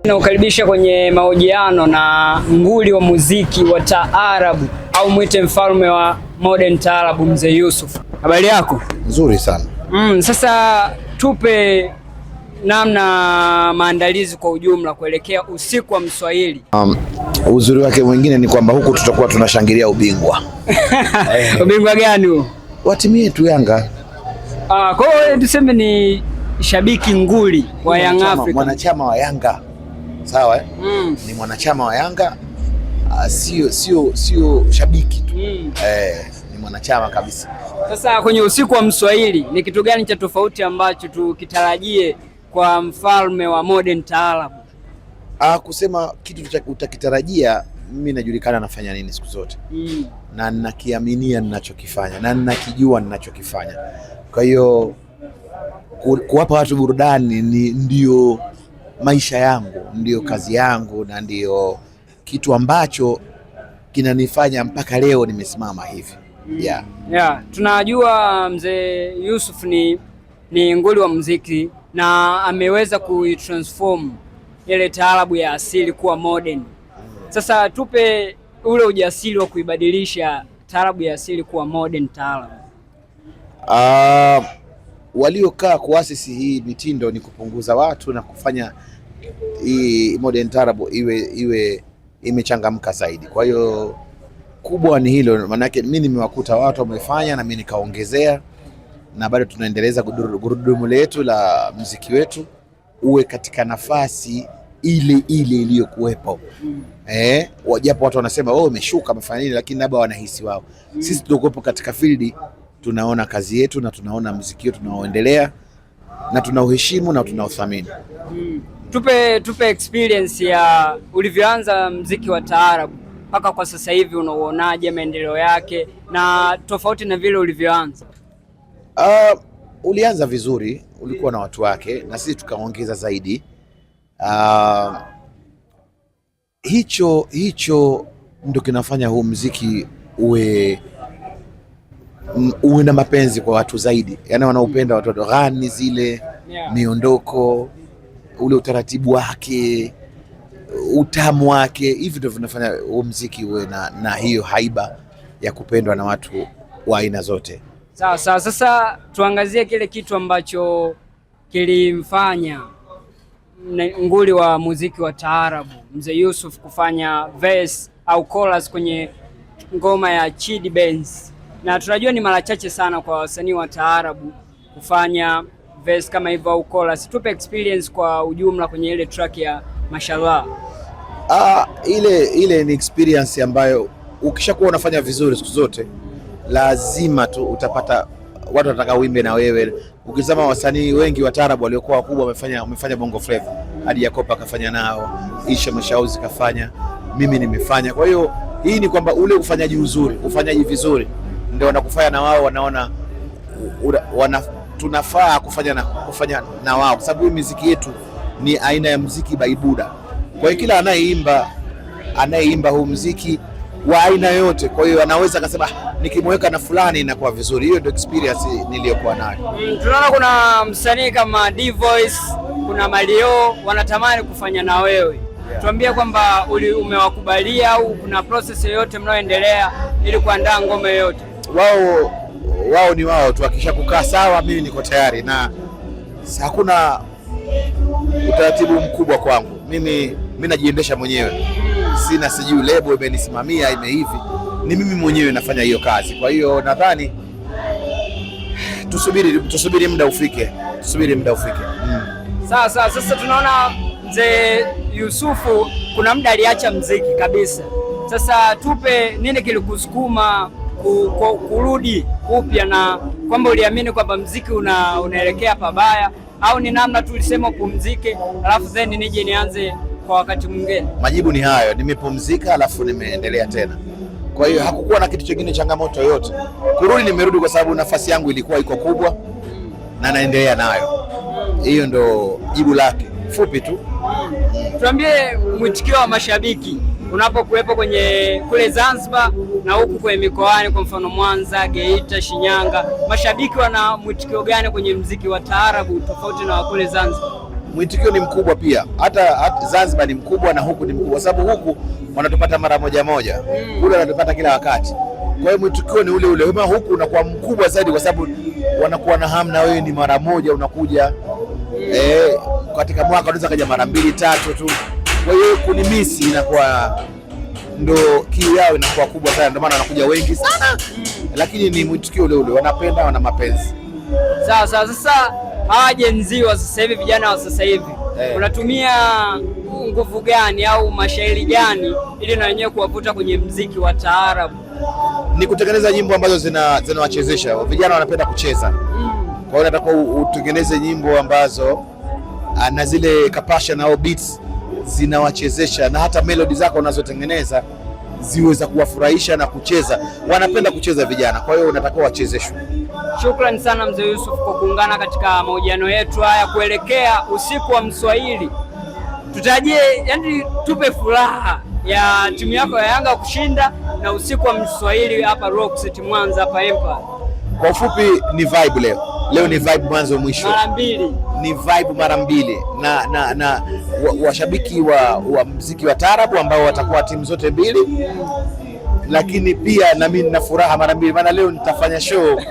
Nakukaribisha kwenye mahojiano na nguli wa muziki wa taarabu au mwite mfalme wa modern taarabu, Mzee Yusuf. Habari yako? Nzuri sana. Sasa tupe namna maandalizi kwa ujumla kuelekea usiku wa Mswahili. Uzuri wake mwingine ni kwamba huku tutakuwa tunashangilia ubingwa. Ubingwa gani huo? Wa timu yetu Yanga. Kwa hiyo tuseme ni shabiki nguli wa Young Africa. Mwanachama wa Yanga. Sawa eh? Ni mwanachama wa Yanga, sio shabiki tu. Ni mwanachama kabisa. Sasa kwenye usiku wa Mswahili ni kitu gani cha tofauti ambacho tukitarajie kwa mfalme wa modern taarabu? Kusema kitu utakitarajia, mimi najulikana nafanya nini siku zote. Na ninakiaminia ninachokifanya na ninakijua ninachokifanya. Kwa hiyo kuwapa watu burudani ndio maisha yangu, ndio kazi yangu, na ndio kitu ambacho kinanifanya mpaka leo nimesimama hivi. Tunajua Mzee Yusuf ni nguli wa muziki na ameweza kuitransform ile taarabu ya asili kuwa modern. Sasa tupe ule ujasiri wa kuibadilisha taarabu ya asili kuwa modern taarabu. Waliokaa kuasisi hii mitindo ni kupunguza watu na kufanya hii modern taarabu iwe imechangamka zaidi. Kwa hiyo kubwa ni hilo, maana yake mimi nimewakuta watu wamefanya na mimi nikaongezea, na bado tunaendeleza gurudumu letu la muziki wetu uwe katika nafasi ile iliyokuwepo. Japo watu wanasema umeshuka amefanya nini, lakini labda wanahisi wao. Sisi tulikuwepo katika field, tunaona kazi yetu na tunaona muziki wetu tunaoendelea na tunauheshimu na tunauthamini. Tupe experience ya ulivyoanza muziki wa taarabu mpaka kwa sasa hivi, unauonaje maendeleo yake na tofauti na vile ulivyoanza? Ulianza vizuri, ulikuwa na watu wake na sisi tukaongeza zaidi. Hicho ndio kinafanya huu muziki uwe na mapenzi kwa watu zaidi, yaani wanaupenda watu ghani zile miondoko, ule utaratibu wake, utamu wake, hivi ndio vinafanya huu muziki uwe na hiyo haiba ya kupendwa na watu wa aina zote. Sawa. Sasa tuangazie kile kitu ambacho kilimfanya nguli wa muziki wa taarabu Mzee Yusuf kufanya verse au chorus kwenye ngoma ya Chidi Benz, na tunajua ni mara chache sana kwa wasanii wa taarabu kufanya verse kama hivyo au chorus. Tupe experience kwa ujumla kwenye ile track ya Mashallah. Ile ni experience ambayo ukishakuwa unafanya vizuri siku zote lazima tu utapata watu wataka uimbe na wewe. Ukisema wasanii wengi wa taarabu waliokuwa wakubwa wamefanya Bongo Flava, hadi Yakopa akafanya nao, Isha Mashauzi kafanya, mimi nimefanya. Kwa hiyo hii ni kwamba ule ufanyaji vizuri ndio wanakufanya na wao wanaona tunafaa kufanya na wao, kwa sababu muziki yetu ni aina ya muziki baibuda. Kwa hiyo kila anayeimba huu muziki wa aina yote, kwa hiyo anaweza akasema nikimweka na fulani inakuwa vizuri. Hiyo ndio experience niliyokuwa nayo. Tunaona kuna msanii kama D-Voice, kuna Mario wanatamani kufanya na wewe. Tuambie kwamba umewakubalia au kuna process yoyote mnaoendelea ili kuandaa ngoma yoyote? Wao ni wao tu, akishakukaa sawa mimi niko tayari, na hakuna utaratibu mkubwa kwangu. Mimi najiendesha mwenyewe, sijui lebo imenisimamia ime hivi, ni mimi mwenyewe nafanya hiyo kazi. Kwa hiyo nadhani tusubiri muda ufike. Sawa. Sasa tunaona Mzee Yusufu kuna muda aliacha muziki kabisa. Sasa tupe nini kilikusukuma kurudi upya, na kwamba uliamini kwamba muziki unaelekea pabaya, au ni namna tu ulisema upumzike alafu then nije nianze kwa wakati mwingine? Majibu ni hayo, nimepumzika alafu nimeendelea tena. Kwa hiyo hakukuwa na kitu kingine, changamoto yoyote. Kurudi nimerudi kwa sababu nafasi yangu ilikuwa iko kubwa na naendelea nayo. Hiyo ndo jibu lake fupi tu. Tuambie mwitikio wa mashabiki unapokuwepo kule Zanzibar na huku kwenye mikoani, kwa mfano Mwanza, Geita, Shinyanga, mashabiki wana mwitikio gani kwenye muziki wa taarabu tofauti na kule Zanzibar? mwitikio ni mkubwa pia, hata Zanzibar ni mkubwa na huku ni mkubwa, sababu huku wanatupata mara moja kule wanatupata kila wakati. Kwa hiyo mwitikio ni ule ule, huku unakuwa mkubwa zaidi kwa sababu wanakuwa na hamu na wewe, ni mara moja unakuja. Katika mwaka unaweza kaja mara 2-3 tu. Kwa hiyo kunimisi inakuwa ndo kiu yao inakuwa kubwa sana, ndio maana wanakuja wengi sana. Lakini ni mwitikio ule ule, wanapenda, wana mapenzi. Sawa. Sasa hawa Gen Z wa sasa hivi, vijana wa sasa hivi, unatumia nguvu gani au mashairi gani ili na wenyewe kuwavuta kwenye mziki wa taarabu? Ni kutengeneza nyimbo ambazo zinawachezesha vijana, wanapenda kucheza. Kwa hiyo nataka utengeneze nyimbo ambazo na zile kapasha na beats zinawachezesha, na hata melody zako unazotengeneza ziweza kuwafurahisha na kucheza. Wanapenda kucheza vijana, kwa hiyo unatakiwa wachezeshwe. Shukrani sana Mzee Yusuf kwa kuungana katika mahojiano yetu haya kuelekea usiku wa Mswahili. Tutajie, yani tupe furaha ya timu yako ya Yanga kushinda na usiku wa Mswahili hapa Rock City Mwanza hapa Empire. Kwa ufupi ni vibe leo. Leo ni vibe mwanzo mwisho. Mara mbili. Ni vibe mara mbili na washabiki wa muziki wa taarabu ambao watakuwa timu zote mbili. Lakini pia na mimi nina furaha mara mbili, maana leo nitafanya show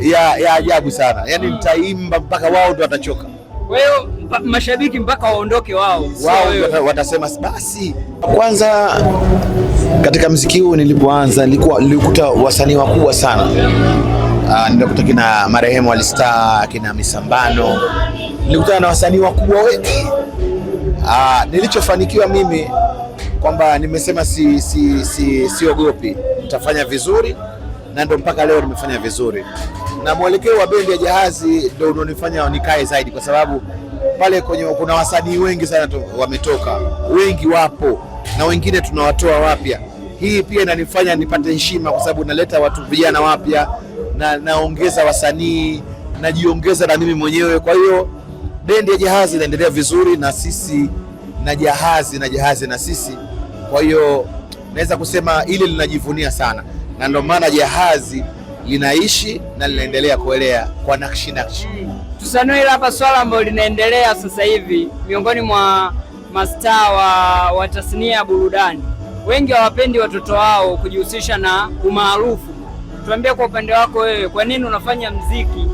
ya ajabu sana. Yaani nitaimba mpaka wao ndio watachoka. Kwa hiyo mashabiki mpaka waondoke wao watasema basi. Kwanza katika muziki huu nilipoanza nilikuta wasanii wakubwa sana. Nilikuta kina marehemu Alistar, kina Misambano. Nilikutana na wasanii wakubwa wengi. Nilichofanikiwa mimi kwamba nimesema siogopi, nitafanya vizuri, na ndio mpaka leo nimefanya vizuri. Na mwelekeo wa bendi ya Jahazi ndio unanifanya nikae zaidi, kwa sababu pale kuna wasanii wengi sana wametoka, wengi wapo na wengine tunawatoa wapya. Hii pia inanifanya nipate heshima, kwa sababu naleta watu vijana wapya na naongeza wasanii, najiongeza na mimi mwenyewe. Kwa hiyo bendi ya Jahazi inaendelea vizuri, na sisi na Jahazi na sisi. Kwa hiyo naweza kusema ile linajivunia sana, na ndio maana Jahazi linaishi na linaendelea kuelea kwa nakshi. Tusanue hapa swala ambalo linaendelea sasa hivi miongoni mwa mastaa wa tasnia ya burudani. Wengi hawapendi watoto wao kujihusisha na umaarufu. Tuambie kwa upande wako wewe, kwa nini unafanya muziki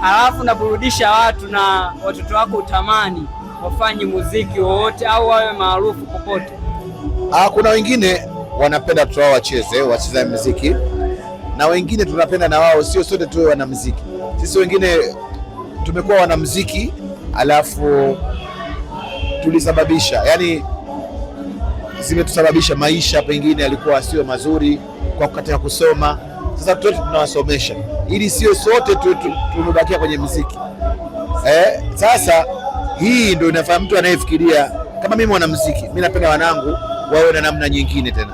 halafu unaburudisha watu na watoto wako utamani wafanye muziki wowote au wawe maarufu popote? Kuna wengine wanapenda watoto wao wacheze muziki, na wengine tunapenda na wao, sio sote tuwe wanamuziki. Sisi wengine tumekuwa wanamuziki alafu tulisababisha, yani zimetusababisha maisha pengine yalikuwa sio mazuri kwa kukataa kusoma. Sasa wote tunawasomesha ili sio sote tumebakia kwenye muziki. Sasa hii ndio inafanya mtu anayefikiria kama mimi mwanamuziki, mimi napenda wanangu wawe na namna nyingine tena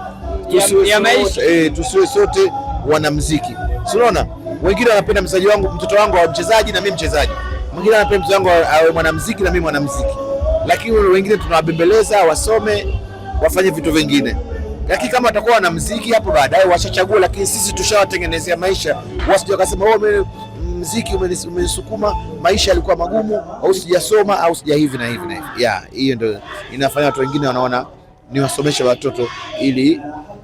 ya maisha. Tusiwe sote wanamuziki. Unaona, wengine wanapenda mtoto wangu awe mchezaji na mimi mchezaji, mwingine anapenda mtoto wangu awe mwanamuziki na mimi mwanamuziki, lakini wengine tunawabembeleza wasome, wafanye vitu vingine. Lakini kama watakuwa na muziki hapo baadaye washachagua, lakini sisi tushawatengenezea maisha, wasije wakasema muziki umenisukuma, maisha yalikuwa magumu, au sijasoma, au sija hivi na hivi na hivi. Hiyo ndio inafanya watu wengine wanaona ni wasomeshe watoto ili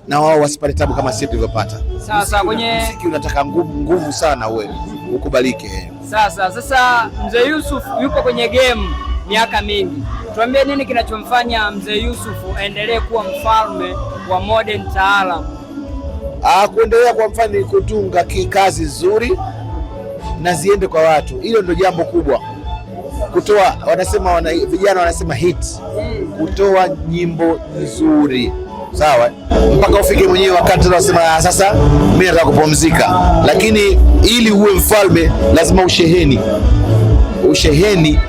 na wao wasipate tabu kama sisi tulivyopata. Sasa kwenye muziki unataka nguvu sana wewe ukubalike. Sasa Mzee Yusuf yupo kwenye game miaka mingi. Tuambie nini kinachomfanya Mzee Yusuf aendelee kuwa mfalme wa modern taarab? Kuendelea kwa mfano kutunga kazi nzuri na ziende kwa watu. Hilo ndio jambo kubwa. Kutoa, vijana wanasema hit. Kutoa nyimbo nzuri. Sawa? Mpaka ufike mwenyewe wakati unasema sasa mimi nataka kupumzika. Lakini ili uwe mfalme lazima usheheni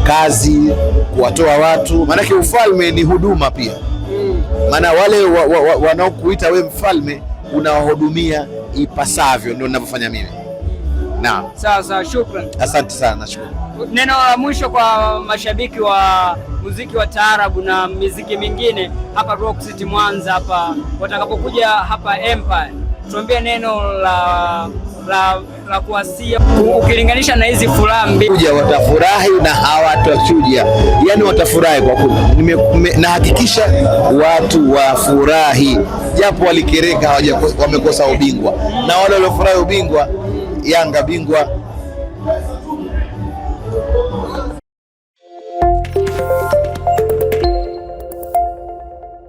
kazi, kuwatoa watu. Maana ufalme ni huduma pia. Maana wale wanaokuita we mfalme unawahudumia ipasavyo, ndio ninavyofanya mimi. Naam. Sawa, shukrani. Asante sana, nashukuru. Neno la mwisho kwa mashabiki wa muziki wa taarabu na muziki mingine hapa Rock City Mwanza hapa, watakapokuja hapa Empire, tuambie neno la la kuwasia ukilinganisha na hizi furaha mbili? Watafurahi na hawatachuja, yani watafurahi kwa kweli. Nahakikisha watu wafurahi, japo walikereka wamekosa ubingwa, na wale waliofurahi ubingwa, Yanga bingwa,